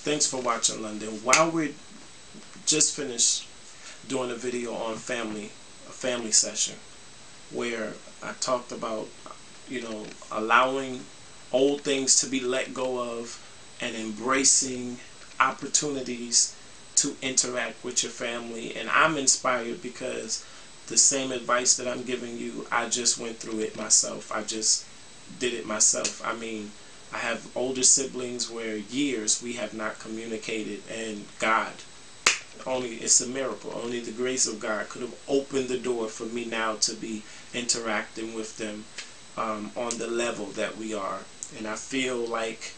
Thanks for watching, London. While we're just finished doing a video on a family session, where I talked about, allowing old things to be let go of and embracing opportunities to interact with your family. And I'm inspired because the same advice that I'm giving you, I just went through it myself. I just did it myself. I mean, I have older siblings where years we have not communicated, and God, it's a miracle. Only the grace of God could have opened the door for me now to be interacting with them on the level that we are. And I feel like,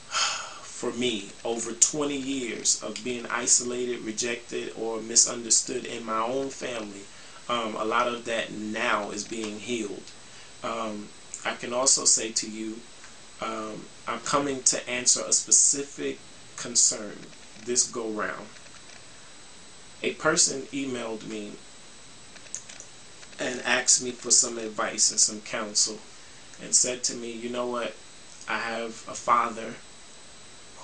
for me, over 20 years of being isolated, rejected, or misunderstood in my own family, a lot of that now is being healed. I can also say to you, I'm coming to answer a specific concern this go round. A person emailed me and asked me for some advice and some counsel, and said to me, you know what, I have a father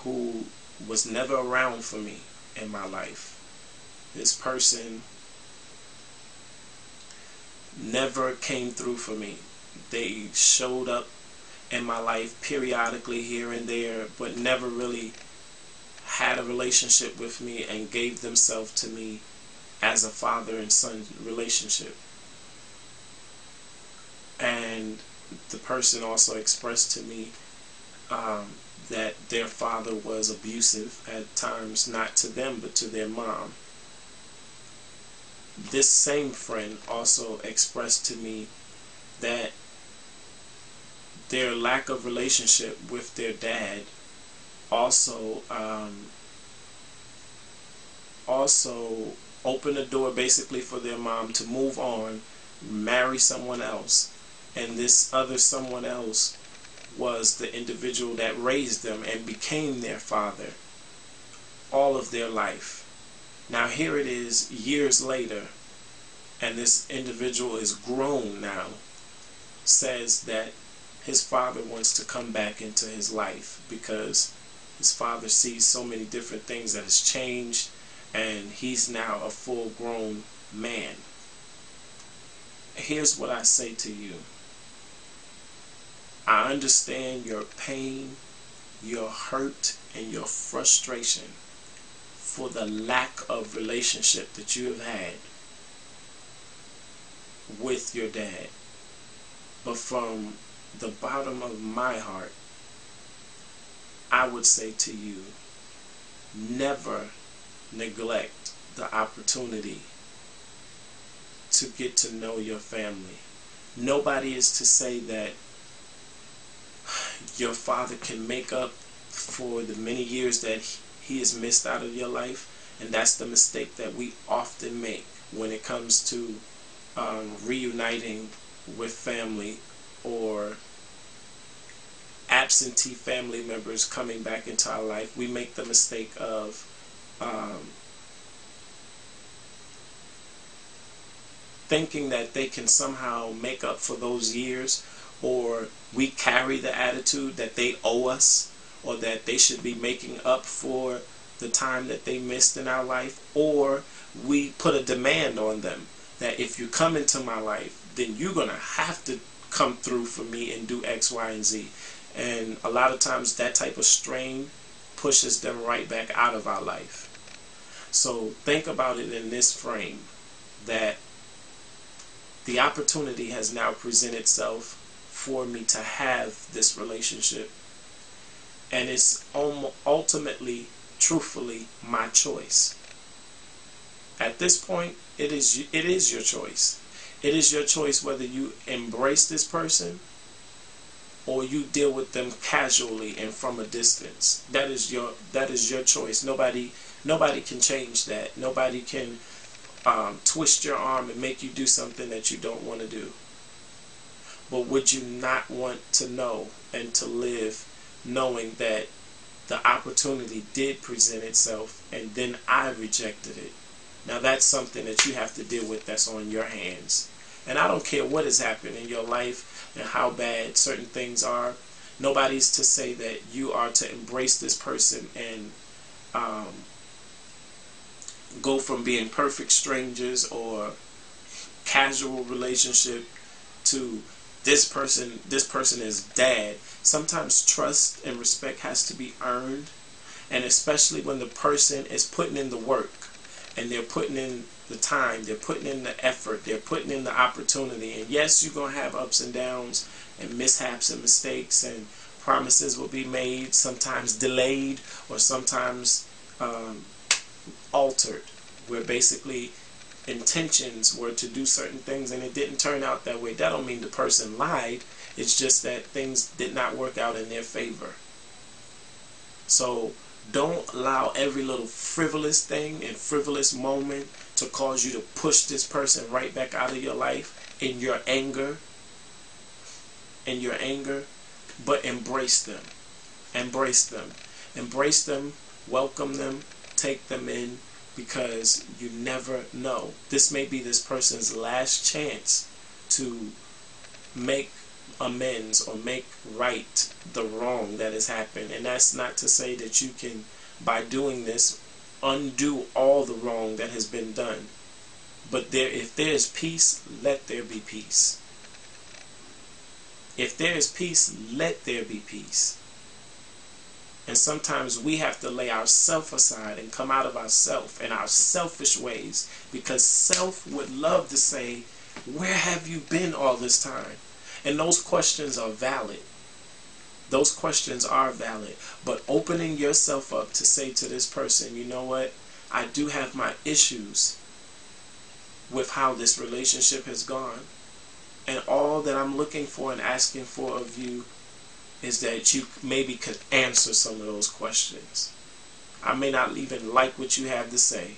who was never around for me in my life. This person never came through for me. They showed up in my life periodically here and there, but never really had a relationship with me and gave themselves to me as a father and son relationship. And the person also expressed to me that their father was abusive at times, not to them but to their mom. This same friend also expressed to me that their lack of relationship with their dad also opened the door basically for their mom to move on, marry someone else, and this other someone else was the individual that raised them and became their father all of their life. Now here it is years later, and this individual is grown now, says that his father wants to come back into his life because his father sees so many different things that has changed, and he's now a full-grown man. Here's what I say to you. I understand your pain, your hurt, and your frustration for the lack of relationship that you have had with your dad. But from the bottom of my heart, I would say to you, never neglect the opportunity to get to know your family. Nobody is to say that your father can make up for the many years that he has missed out of your life, and that's the mistake that we often make when it comes to reuniting with family or absentee family members coming back into our life. We make the mistake of thinking that they can somehow make up for those years, or we carry the attitude that they owe us, or that they should be making up for the time that they missed in our life, or we put a demand on them that if you come into my life, then you're going to have to come through for me and do X, Y, and Z. And a lot of times that type of strain pushes them right back out of our life. So think about it in this frame, that the opportunity has now presented itself for me to have this relationship, and it's ultimately, truthfully, my choice. At this point, it is your choice. It is your choice whether you embrace this person or you deal with them casually and from a distance. That is your choice. Nobody can change that. Nobody can twist your arm and make you do something that you don't want to do. But would you not want to know and to live knowing that the opportunity did present itself and then I rejected it? Now that's something that you have to deal with, that's on your hands. And I don't care what has happened in your life and how bad certain things are. Nobody's to say that you are to embrace this person and go from being perfect strangers or casual relationship to this person is dad. Sometimes trust and respect has to be earned, and especially when the person is putting in the work and they're putting in the time, they're putting in the effort, they're putting in the opportunity. And yes, you're going to have ups and downs and mishaps and mistakes, and promises will be made, sometimes delayed or sometimes altered, where basically intentions were to do certain things and it didn't turn out that way. That don't mean the person lied. It's just that things did not work out in their favor. So don't allow every little frivolous thing and frivolous moment to cause you to push this person right back out of your life in your anger. But embrace them. Embrace them. Embrace them. Welcome them. Take them in, because you never know. This may be this person's last chance to make amends or make right the wrong that has happened. And that's not to say that you can, by doing this, undo all the wrong that has been done. But if there is peace, let there be peace. If there is peace, let there be peace. And sometimes we have to lay ourself aside and come out of ourself and our selfish ways, because self would love to say, where have you been all this time? And those questions are valid. Those questions are valid. But opening yourself up to say to this person, you know what? I do have my issues with how this relationship has gone. And all that I'm looking for and asking for of you is that you maybe could answer some of those questions. I may not even like what you have to say,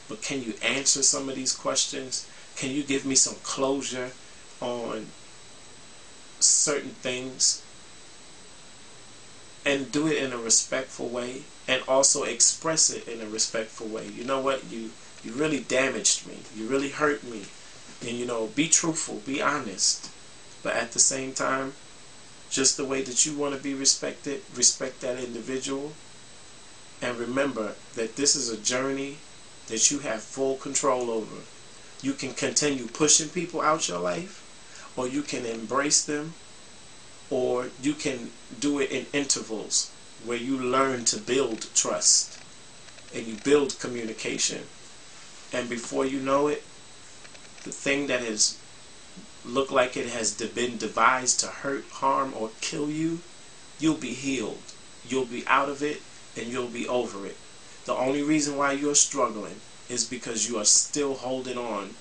but can you answer some of these questions? Can you give me some closure on certain things? And do it in a respectful way, and also express it in a respectful way. You know what? You really damaged me. You really hurt me. And be truthful, be honest. But at the same time, just the way that you want to be respected, respect that individual. And remember that this is a journey that you have full control over. You can continue pushing people out your life, or you can embrace them, or you can do it in intervals where you learn to build trust and you build communication. And before you know it, the thing that has looked like it has been devised to hurt, harm, or kill you, you'll be healed. You'll be out of it, and you'll be over it. The only reason why you're struggling is because you are still holding on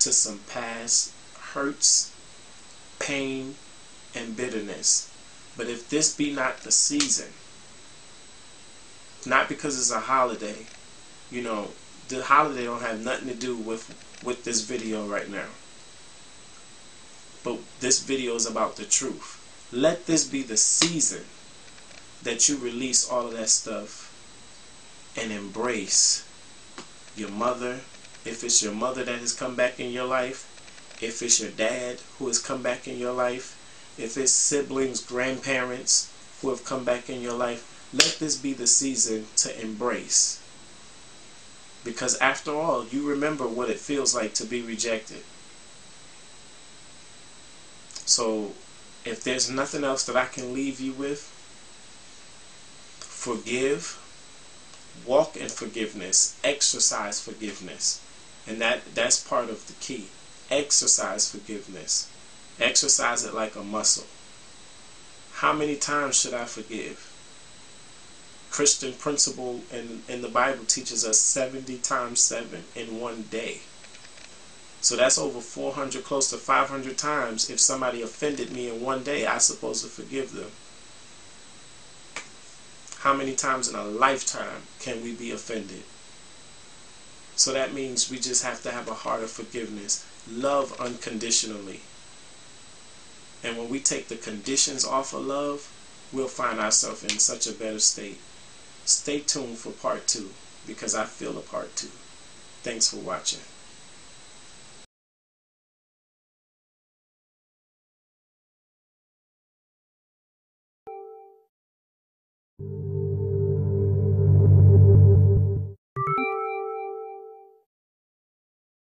to some past hurts, pain, and bitterness. But if this be not the season, not because it's a holiday, the holiday don't have nothing to do with this video right now. But this video is about the truth. Let this be the season that you release all of that stuff and embrace your mother. If it's your mother that has come back in your life, if it's your dad who has come back in your life, if it's siblings, grandparents who have come back in your life, let this be the season to embrace. Because after all, you remember what it feels like to be rejected. So, if there's nothing else that I can leave you with, forgive, walk in forgiveness, exercise forgiveness. And that's part of the key. Exercise forgiveness. Exercise it like a muscle. How many times should I forgive? Christian principle in the Bible teaches us 70 times 7 in one day. So that's over 400, close to 500 times. If somebody offended me in one day, I'm supposed to forgive them. How many times in a lifetime can we be offended? So that means we just have to have a heart of forgiveness. Love unconditionally. And when we take the conditions off of love, we'll find ourselves in such a better state. Stay tuned for part 2, because I feel a part 2. Thanks for watching.